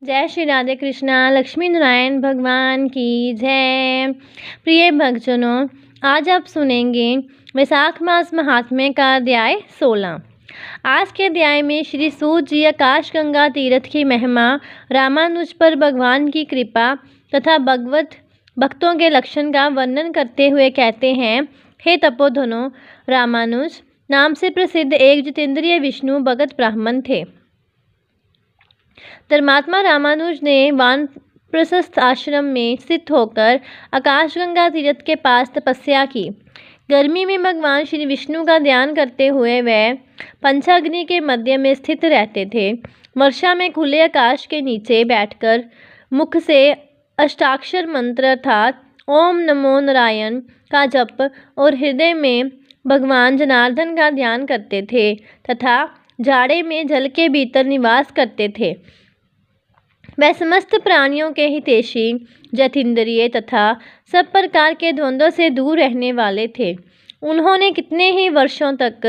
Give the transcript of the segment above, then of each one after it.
जय श्री राधे कृष्णा। लक्ष्मी नारायण भगवान की जय। प्रिय भक्तजनों, आज आप सुनेंगे वैशाख मास महात्म्य का अध्याय 16। आज के अध्याय में श्री सूत जी आकाश गंगा तीर्थ की महिमा, रामानुज पर भगवान की कृपा तथा भगवत भक्तों के लक्षण का वर्णन करते हुए कहते हैं, हे तपोधनों, रामानुज नाम से प्रसिद्ध एक जितेंद्रिय विष्णु भगत ब्राह्मण थे। धर्मात्मा रामानुज ने वानप्रस्थ आश्रम में स्थित होकर आकाशगंगा तीर्थ के पास तपस्या की। गर्मी में भगवान श्री विष्णु का ध्यान करते हुए वह पंचाग्नि के मध्य में स्थित रहते थे। वर्षा में खुले आकाश के नीचे बैठकर मुख से अष्टाक्षर मंत्र अर्थात ओम नमो नारायण का जप और हृदय में भगवान जनार्दन का ध्यान करते थे तथा जाड़े में जल के भीतर निवास करते थे। वह समस्त प्राणियों के हितैषी, जितेंद्रिय तथा सब प्रकार के द्वंद्वों से दूर रहने वाले थे। उन्होंने कितने ही वर्षों तक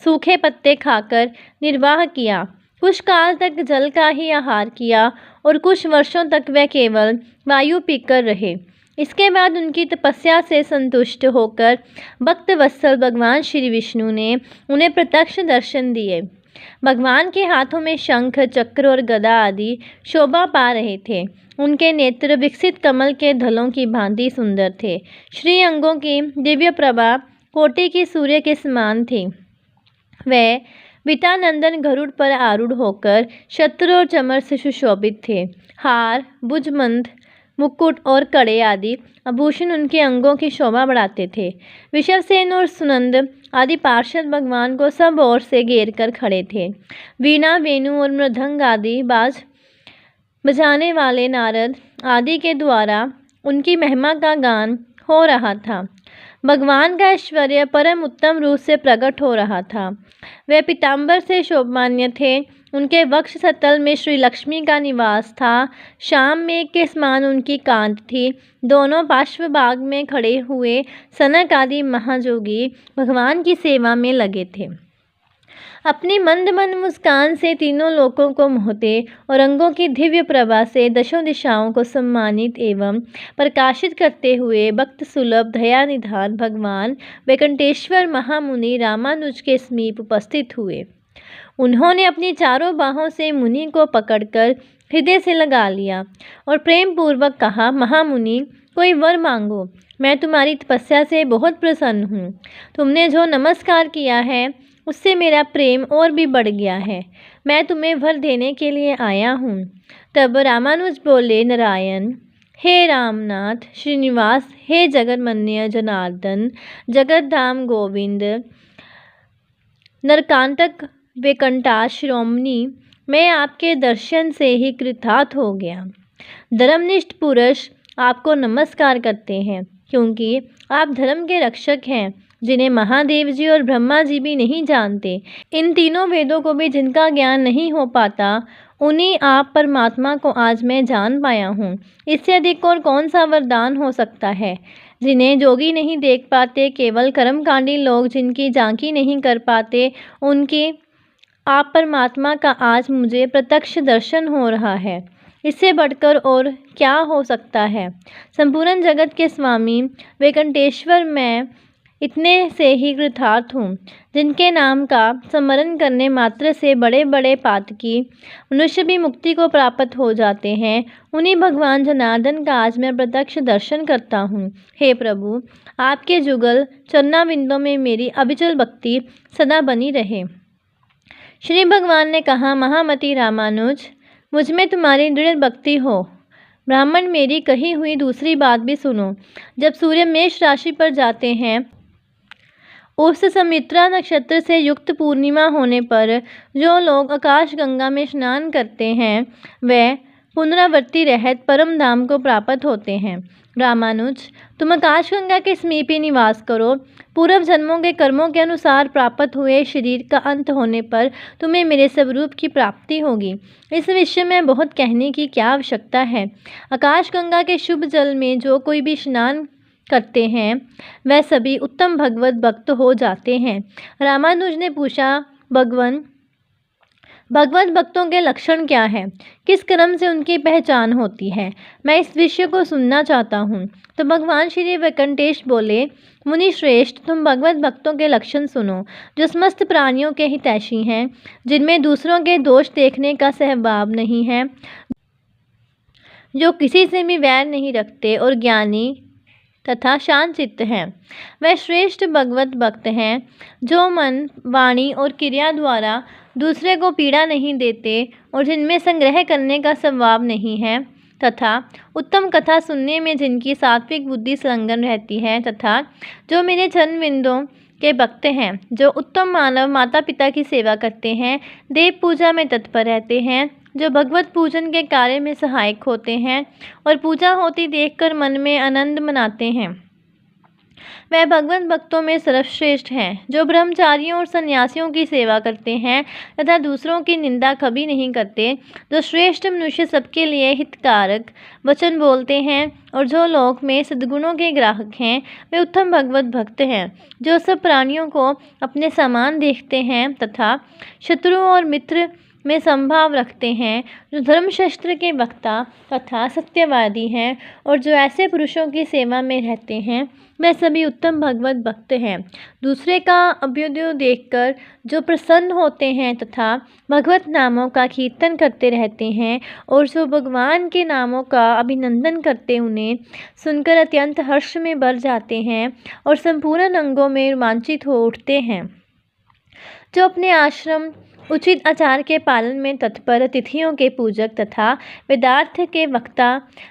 सूखे पत्ते खाकर निर्वाह किया, कुछ काल तक जल का ही आहार किया और कुछ वर्षों तक वह केवल वायु पीकर रहे। इसके बाद उनकी तपस्या से संतुष्ट होकर भक्त वत्सल भगवान श्री विष्णु ने उन्हें प्रत्यक्ष दर्शन दिए। भगवान के हाथों में शंख, चक्र और गदा आदि शोभा पा रहे थे। उनके नेत्र विकसित कमल के धलों की भांति सुंदर थे। श्री अंगों की दिव्य प्रभा कोटि की सूर्य के समान थी। वह वितानंदन गरुड़ पर आरूढ़ होकर छत्र और चमर से सुशोभित थे। हार, भुजबंध, मुकुट और कड़े आदि आभूषण उनके अंगों की शोभा बढ़ाते थे। विषवसेन और सुनंद आदि पार्षद भगवान को सब ओर से घेर कर खड़े थे। वीणा, वेणु और मृदंग आदि बाज बजाने वाले नारद आदि के द्वारा उनकी महिमा का गान हो रहा था। भगवान का ऐश्वर्य परम उत्तम रूप से प्रकट हो रहा था। वे पीताम्बर से शोभमान्य थे। उनके वक्ष स्थल में श्री लक्ष्मी का निवास था। शाम मेघ के समान उनकी कांत थी। दोनों पार्श्व भाग में खड़े हुए सनक आदि महाजोगी भगवान की सेवा में लगे थे। अपनी मंद मंद मुस्कान से तीनों लोकों को मोहते और अंगों की दिव्य प्रभा से दशों दिशाओं को सम्मानित एवं प्रकाशित करते हुए भक्त सुलभ दया निधान भगवान वैकुंठेश्वर महामुनि रामानुज के समीप उपस्थित हुए। उन्होंने अपनी चारों बाहों से मुनि को पकड़कर हृदय से लगा लिया और प्रेम पूर्वक कहा, महामुनि, कोई वर मांगो। मैं तुम्हारी तपस्या से बहुत प्रसन्न हूँ। तुमने जो नमस्कार किया है उससे मेरा प्रेम और भी बढ़ गया है। मैं तुम्हें वर देने के लिए आया हूँ। तब रामानुज बोले, नारायण, हे रामनाथ श्रीनिवास, हे जगन्मन्य जनार्दन, जगतधाम गोविंद, नरकांतक वैकुंठा शिरोमणि, मैं आपके दर्शन से ही कृतार्थ हो गया। धर्मनिष्ठ पुरुष आपको नमस्कार करते हैं, क्योंकि आप धर्म के रक्षक हैं, जिन्हें महादेव जी और ब्रह्मा जी भी नहीं जानते। इन तीनों वेदों को भी जिनका ज्ञान नहीं हो पाता, उन्हीं आप परमात्मा को आज मैं जान पाया हूँ। इससे अधिक और कौन सा वरदान हो सकता है। जिन्हें जोगी नहीं देख पाते, केवल कर्मकांडी लोग जिनकी झांकी नहीं कर पाते, उनकी आप परमात्मा का आज मुझे प्रत्यक्ष दर्शन हो रहा है। इससे बढ़कर और क्या हो सकता है। संपूर्ण जगत के स्वामी वैकुंठेश्वर, मैं इतने से ही कृतार्थ हूँ, जिनके नाम का स्मरण करने मात्र से बड़े बड़े पातकी मनुष्य भी मुक्ति को प्राप्त हो जाते हैं। उन्हीं भगवान जनार्दन का आज मैं प्रत्यक्ष दर्शन करता हूँ। हे प्रभु, आपके जुगल चरणाविंदों में मेरी अविचल भक्ति सदा बनी रहे। श्री भगवान ने कहा, महामति रामानुज, मुझ में तुम्हारी दृढ़ भक्ति हो। ब्राह्मण, मेरी कही हुई दूसरी बात भी सुनो। जब सूर्य मेष राशि पर जाते हैं, उस संमित्रा नक्षत्र से युक्त पूर्णिमा होने पर जो लोग आकाश गंगा में स्नान करते हैं, वे पुनरावृत्ति रहित परम धाम को प्राप्त होते हैं। रामानुज, तुम आकाशगंगा के समीप ही निवास करो। पूर्व जन्मों के कर्मों के अनुसार प्राप्त हुए शरीर का अंत होने पर तुम्हें मेरे स्वरूप की प्राप्ति होगी। इस विषय में बहुत कहने की क्या आवश्यकता है। आकाशगंगा के शुभ जल में जो कोई भी स्नान करते हैं, वह सभी उत्तम भगवत भक्त हो जाते हैं। रामानुज ने पूछा, भगवान, भगवत भक्तों के लक्षण क्या हैं? किस क्रम से उनकी पहचान होती है? मैं इस विषय को सुनना चाहता हूँ। तो भगवान श्री वेंकटेश बोले, मुनि श्रेष्ठ, तुम भगवत भक्तों के लक्षण सुनो, जो समस्त प्राणियों के हितैषी हैं, जिनमें दूसरों के दोष देखने का स्वभाव नहीं है, जो किसी से भी वैर नहीं रखते और ज्ञानी तथा शांत चित्त हैं। वह श्रेष्ठ भगवत भक्त हैं जो मन, वाणी और क्रिया द्वारा दूसरे को पीड़ा नहीं देते और जिनमें संग्रह करने का स्वभाव नहीं है, तथा उत्तम कथा सुनने में जिनकी सात्विक बुद्धि संलग्न रहती है, तथा जो मेरे चरण बिंदों के भक्त हैं, जो उत्तम मानव माता पिता की सेवा करते हैं, देव पूजा में तत्पर रहते हैं, जो भगवत पूजन के कार्य में सहायक होते हैं और पूजा होती देखकर मन में आनंद मनाते हैं। वह भगवत भक्तों में सर्वश्रेष्ठ हैं, जो ब्रह्मचारियों और सन्यासियों की सेवा करते हैं तथा दूसरों की निंदा कभी नहीं करते, जो श्रेष्ठ मनुष्य सबके लिए हितकारक वचन बोलते हैं और जो लोक में सद्गुणों के ग्राहक हैं, वे उत्तम भगवत भक्त हैं, जो सब प्राणियों को अपने समान देखते हैं तथा शत्रु और मित्र में संभाव रखते हैं, जो धर्मशास्त्र के वक्ता तथा सत्यवादी हैं और जो ऐसे पुरुषों की सेवा में रहते हैं, वे सभी उत्तम भगवत भक्त हैं। दूसरे का अभ्युदय देखकर जो प्रसन्न होते हैं तथा भगवत नामों का कीर्तन करते रहते हैं और जो भगवान के नामों का अभिनंदन करते उन्हें सुनकर अत्यंत हर्ष में भर जाते हैं और संपूर्ण अंगों में रोमांचित हो उठते हैं, जो अपने आश्रम उचित आचार के पालन में तत्पर, तिथियों के पूजक तथा वेदार्थ के वक्ता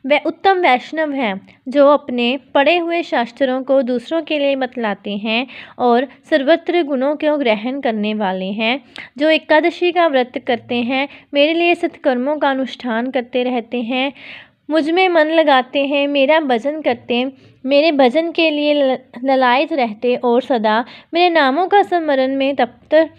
व उत्तम वैष्णव हैं, जो अपने पढ़े हुए शास्त्रों को दूसरों के लिए बतलाते हैं और सर्वत्र गुणों को ग्रहण करने वाले हैं, जो एकादशी का व्रत करते हैं, मेरे लिए सत्कर्मों का अनुष्ठान करते रहते हैं, मुझ में मन लगाते हैं, मेरा भजन करते, मेरे भजन के लिए ललायत रहते और सदा मेरे नामों का स्मरण में तत्पर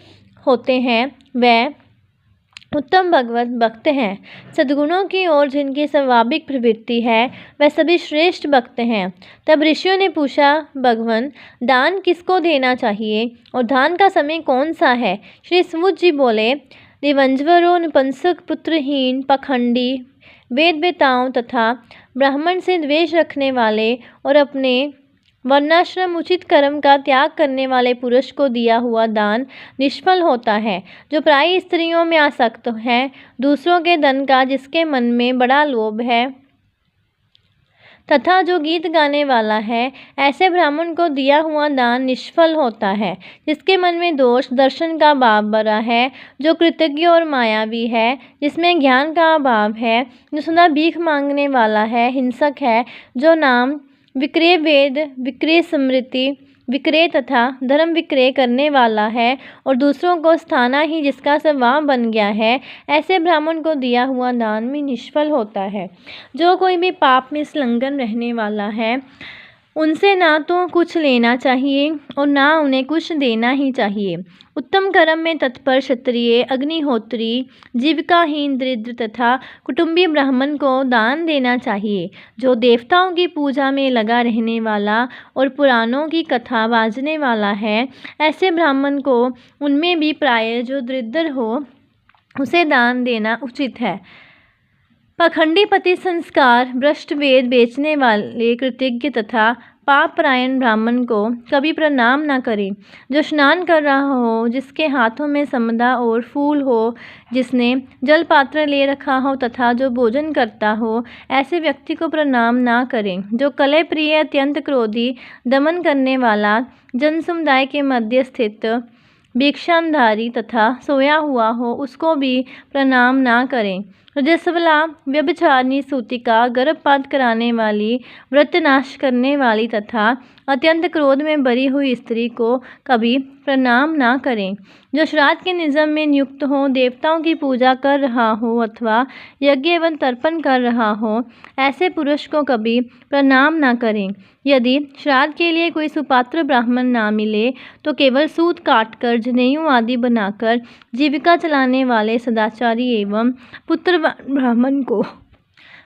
होते हैं, वह उत्तम भगवत भक्त हैं। सद्गुणों की ओर जिनकी स्वाभाविक प्रवृत्ति है, वह सभी श्रेष्ठ भक्त हैं। तब ऋषियों ने पूछा, भगवान, दान किसको देना चाहिए और दान का समय कौन सा है? श्री सूत जी बोले, दिवंजवरो, नपुंसक, पुत्रहीन, पाखंडी, वेद वेताओं तथा ब्राह्मण से द्वेष रखने वाले और अपने वर्णाश्रम उचित कर्म का त्याग करने वाले पुरुष को दिया हुआ दान निष्फल होता है, जो प्राय स्त्रियों में आसक्त है, दूसरों के धन का जिसके मन में बड़ा लोभ है तथा जो गीत गाने वाला है, ऐसे ब्राह्मण को दिया हुआ दान निष्फल होता है, जिसके मन में दोष दर्शन का भाव भरा है, जो कृतज्ञ और मायावी है, जिसमें ज्ञान का अभाव है, जो सदा भीख मांगने वाला है, हिंसक है, जो नाम विक्रय, वेद विक्रय, स्मृति विक्रय तथा धर्म विक्रय करने वाला है और दूसरों को स्थाना ही जिसका स्वभाव बन गया है, ऐसे ब्राह्मण को दिया हुआ दान भी निष्फल होता है। जो कोई भी पाप में संलग्न रहने वाला है, उनसे ना तो कुछ लेना चाहिए और ना उन्हें कुछ देना ही चाहिए। उत्तम कर्म में तत्पर क्षत्रिय, अग्निहोत्री, जीविकाहीन, दरिद्र तथा कुटुंबी ब्राह्मण को दान देना चाहिए। जो देवताओं की पूजा में लगा रहने वाला और पुराणों की कथा बाजने वाला है, ऐसे ब्राह्मण को उनमें भी प्राय जो दरिद्र हो उसे दान देना उचित है। पाखंडी, पति संस्कार, भ्रष्ट, वेद बेचने वाले, कृतज्ञ तथा पापरायण ब्राह्मण को कभी प्रणाम न करें। जो स्नान कर रहा हो, जिसके हाथों में समदा और फूल हो, जिसने जल पात्र ले रखा हो तथा जो भोजन करता हो, ऐसे व्यक्ति को प्रणाम ना करें। जो कलह प्रिय, अत्यंत क्रोधी, दमन करने वाला, जन समुदाय के मध्य स्थित, भिक्षाधारी तथा सोया हुआ हो, उसको भी प्रणाम ना करें। रजस्वला, व्यभिचारिणी, सूतिका, गर्भपात कराने वाली, व्रतनाश करने वाली तथा अत्यंत क्रोध में भरी हुई स्त्री को कभी प्रणाम ना करें। जो श्राद्ध के नियम में नियुक्त हो, देवताओं की पूजा कर रहा हो अथवा यज्ञ एवं तर्पण कर रहा हो, ऐसे पुरुष को कभी प्रणाम ना करें। यदि श्राद्ध के लिए कोई सुपात्र ब्राह्मण ना मिले तो केवल सूत काटकर, जनेऊ आदि बनाकर जीविका चलाने वाले सदाचारी एवं पुत्र ब्राह्मण को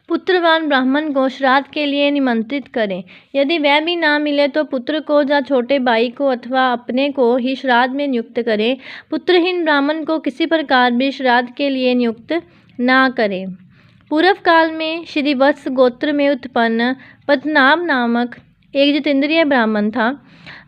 पुत्रवान ब्राह्मण को श्राद्ध के लिए निमंत्रित करें। यदि वह भी ना मिले तो पुत्र को या छोटे भाई को अथवा अपने को ही श्राद्ध में नियुक्त करें। पुत्रहीन ब्राह्मण को किसी प्रकार भी श्राद्ध के लिए नियुक्त ना करें। पूर्व काल में श्री वत्स गोत्र में उत्पन्न पद्मनाभ नामक एक जितेंद्रिय ब्राह्मण था।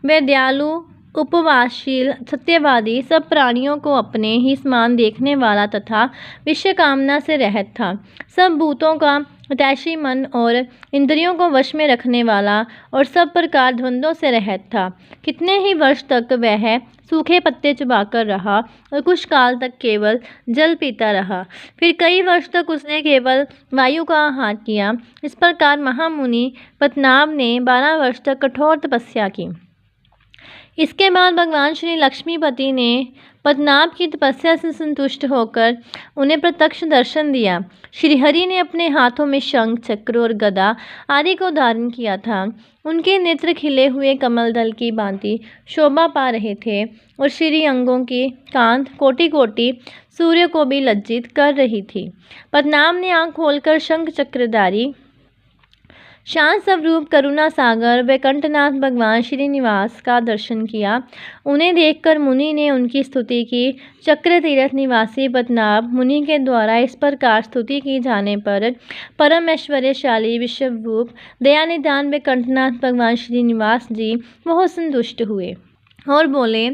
वह दयालु, उपवासशील, सत्यवादी, सब प्राणियों को अपने ही समान देखने वाला तथा विषय कामना से रहित था। सब भूतों का हितैषी मन और इंद्रियों को वश में रखने वाला और सब प्रकार द्वंद्वों से रहित था। कितने ही वर्ष तक वह सूखे पत्ते चबाकर रहा और कुछ काल तक केवल जल पीता रहा। फिर कई वर्ष तक उसने केवल वायु का आहार किया। इस प्रकार महामुनि पद्मनाभ ने 12 वर्ष तक कठोर तपस्या की। इसके बाद भगवान श्री लक्ष्मीपति ने पद्मनाभ की तपस्या से संतुष्ट होकर उन्हें प्रत्यक्ष दर्शन दिया। श्रीहरि ने अपने हाथों में शंख, चक्र और गदा आदि को धारण किया था। उनके नेत्र खिले हुए कमल दल की भांति शोभा पा रहे थे और श्री अंगों की कांत कोटि कोटि सूर्य को भी लज्जित कर रही थी। पद्मनाभ ने आँख खोलकर शंख चक्रधारी शांत स्वरूप करुणा सागर वैकुंठनाथ भगवान श्रीनिवास का दर्शन किया। उन्हें देखकर मुनि ने उनकी स्तुति की। चक्र तीर्थ निवासी पद्मनाभ मुनि के द्वारा इस प्रकार स्तुति की जाने पर परम ऐश्वर्यशाली विश्वरूप दयानिधान वैकुंठनाथ भगवान श्रीनिवास जी बहुत संतुष्ट हुए और बोले,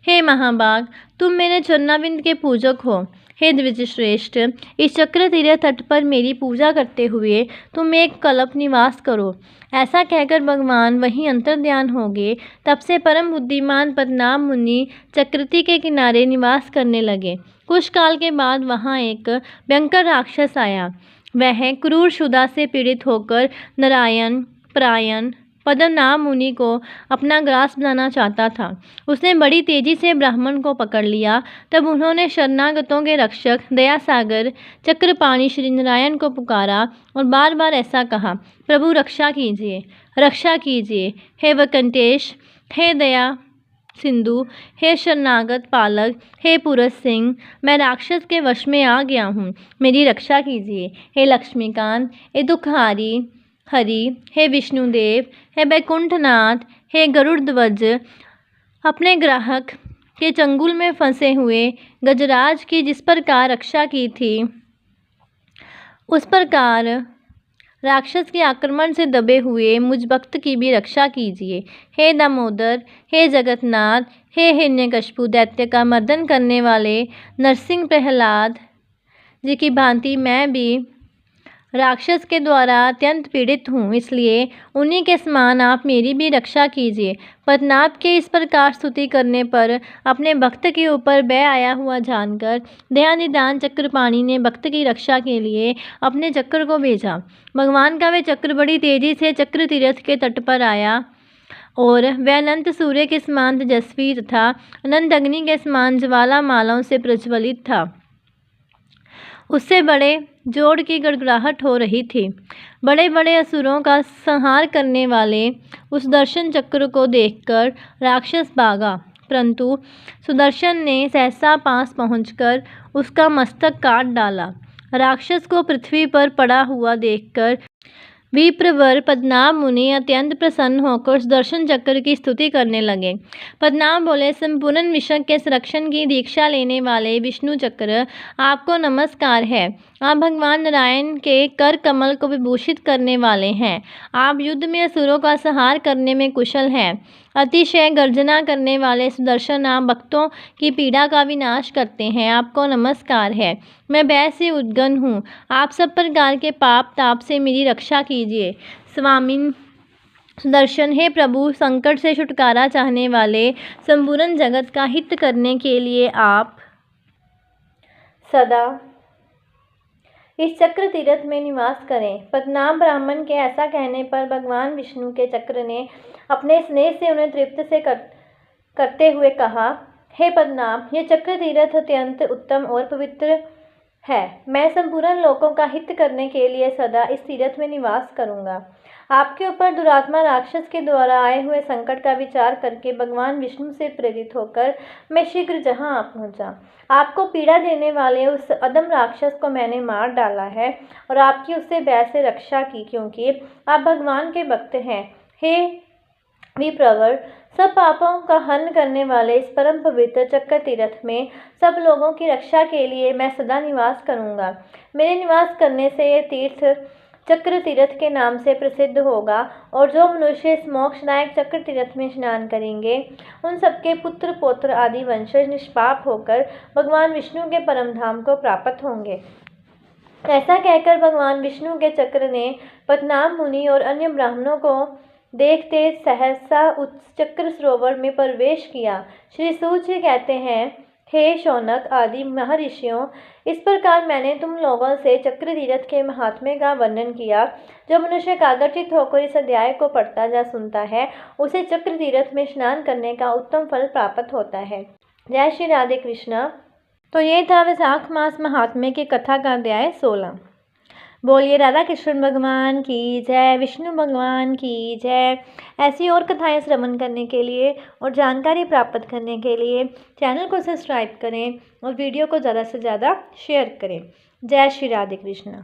हे महाभाग, तुम मेरे चरणाविंद के पूजक हो। हे द्विजश्रेष्ठ, इस चक्र तीर्थ तट पर मेरी पूजा करते हुए तुम एक कल्प निवास करो। ऐसा कहकर भगवान वहीं अंतर्ध्यान हो गए। तब से परम बुद्धिमान पद्मनाभ मुनि चक्रती के किनारे निवास करने लगे। कुछ काल के बाद वहाँ एक भयंकर राक्षस आया। वह क्रूर क्षुधा से पीड़ित होकर नारायण परायण पद्मनाभ मुनि को अपना ग्रास बनाना चाहता था। उसने बड़ी तेजी से ब्राह्मण को पकड़ लिया। तब उन्होंने शरणागतों के रक्षक दयासागर चक्रपाणि श्री नारायण को पुकारा और बार बार ऐसा कहा, प्रभु रक्षा कीजिए, रक्षा कीजिए। हे वैकुंठेश, हे दया सिंधु, हे शरणागत पालक, हे पुरुष सिंह, मैं राक्षस के वश में आ गया हूँ, मेरी रक्षा कीजिए। हे लक्ष्मीकांत, हे दुखहारी हरि, हे विष्णुदेव, हे वैकुंठनाथ, हे गरुड़ ध्वज, अपने ग्राहक के चंगुल में फंसे हुए गजराज की जिस प्रकार रक्षा की थी, उस प्रकार राक्षस के आक्रमण से दबे हुए मुझ भक्त की भी रक्षा कीजिए। हे दामोदर, हे जगन्नाथ, हे हिरण्यकशिपु दैत्य का मर्दन करने वाले नरसिंह प्रहलाद जी की भांति मैं भी राक्षस के द्वारा अत्यंत पीड़ित हूँ, इसलिए उन्हीं के समान आप मेरी भी रक्षा कीजिए। पद्मनाभ के इस प्रकार स्तुति करने पर अपने भक्त के ऊपर भय आया हुआ जानकर दयानिधान चक्रपाणि ने भक्त की रक्षा के लिए अपने चक्र को भेजा। भगवान का वे चक्र बड़ी तेजी से चक्र तीर्थ के तट पर आया और वह अनंत सूर्य के समान तेजस्वी तथा अनंत अग्नि के समान ज्वालामालाओं से प्रज्वलित था। उससे बड़े जोड़ की गड़गड़ाहट हो रही थी। बड़े बड़े असुरों का संहार करने वाले उस दर्शन चक्र को देखकर राक्षस भागा, परंतु सुदर्शन ने सहसा पास पहुंचकर उसका मस्तक काट डाला। राक्षस को पृथ्वी पर पड़ा हुआ देखकर विप्रवर पद्मनाभ मुनि अत्यंत प्रसन्न होकर सुदर्शन चक्र की स्तुति करने लगे। पद्मनाभ बोले, संपूर्ण विश्व के संरक्षण की दीक्षा लेने वाले विष्णु चक्र, आपको नमस्कार है। आप भगवान नारायण के कर कमल को विभूषित करने वाले हैं। आप युद्ध में असुरों का संहार करने में कुशल हैं। अतिशय गर्जना करने वाले सुदर्शन, आप भक्तों की पीड़ा का विनाश करते हैं। आपको नमस्कार है। मैं भय से उद्गन हूँ। आप सब प्रकार के पाप ताप से मेरी रक्षा कीजिए। स्वामी सुदर्शन, हे प्रभु, संकट से छुटकारा चाहने वाले, संपूर्ण जगत का हित करने के लिए आप सदा इस चक्र तीर्थ में निवास करें। पद्मनाभ ब्राह्मण के ऐसा कहने पर भगवान विष्णु के चक्र ने अपने स्नेह से उन्हें तृप्त से करते हुए कहा, हे पद्मनाभ, यह चक्र तीर्थ अत्यंत उत्तम और पवित्र है। मैं संपूर्ण लोकों का हित करने के लिए सदा इस तीर्थ में निवास करूंगा। आपके ऊपर दुरात्मा राक्षस के द्वारा आए हुए संकट का विचार करके भगवान विष्णु से प्रेरित होकर मैं शीघ्र जहां आ पहुंचा। आपको पीड़ा देने वाले उस अदम राक्षस को मैंने मार डाला है और आपकी उससे भय से रक्षा की, क्योंकि आप भगवान के भक्त हैं। हे विप्रवर, सब पापों का हनन करने वाले इस परम पवित्र चक्र तीर्थ में सब लोगों की रक्षा के लिए मैं सदा निवास करूंगा। मेरे निवास करने से ये तीर्थ चक्र तीर्थ के नाम से प्रसिद्ध होगा और जो मनुष्य इस मोक्षदायक चक्र तीर्थ में स्नान करेंगे उन सबके पुत्र पौत्र आदि वंशज निष्पाप होकर भगवान विष्णु के परम धाम को प्राप्त होंगे। ऐसा कहकर भगवान विष्णु के चक्र ने पद्मनाभ मुनि और अन्य ब्राह्मणों को देखते सहसा उस चक्र सरोवर में प्रवेश किया। श्री सूत जी कहते हैं, हे शौनक आदि महर्षियों, इस प्रकार मैंने तुम लोगों से चक्र तीर्थ के महात्म्य का वर्णन किया। जो मनुष्य एकाग्रचित्त होकर इस अध्याय को पढ़ता या सुनता है उसे चक्र तीर्थ में स्नान करने का उत्तम फल प्राप्त होता है। जय श्री राधे कृष्णा। तो ये था वैशाख मास महात्म्य की कथा का अध्याय 16। बोलिए राधा कृष्ण भगवान की जय, विष्णु भगवान की जय। ऐसी और कथाएं श्रवण करने के लिए और जानकारी प्राप्त करने के लिए चैनल को सब्सक्राइब करें और वीडियो को ज़्यादा से ज़्यादा शेयर करें। जय श्री राधे कृष्ण।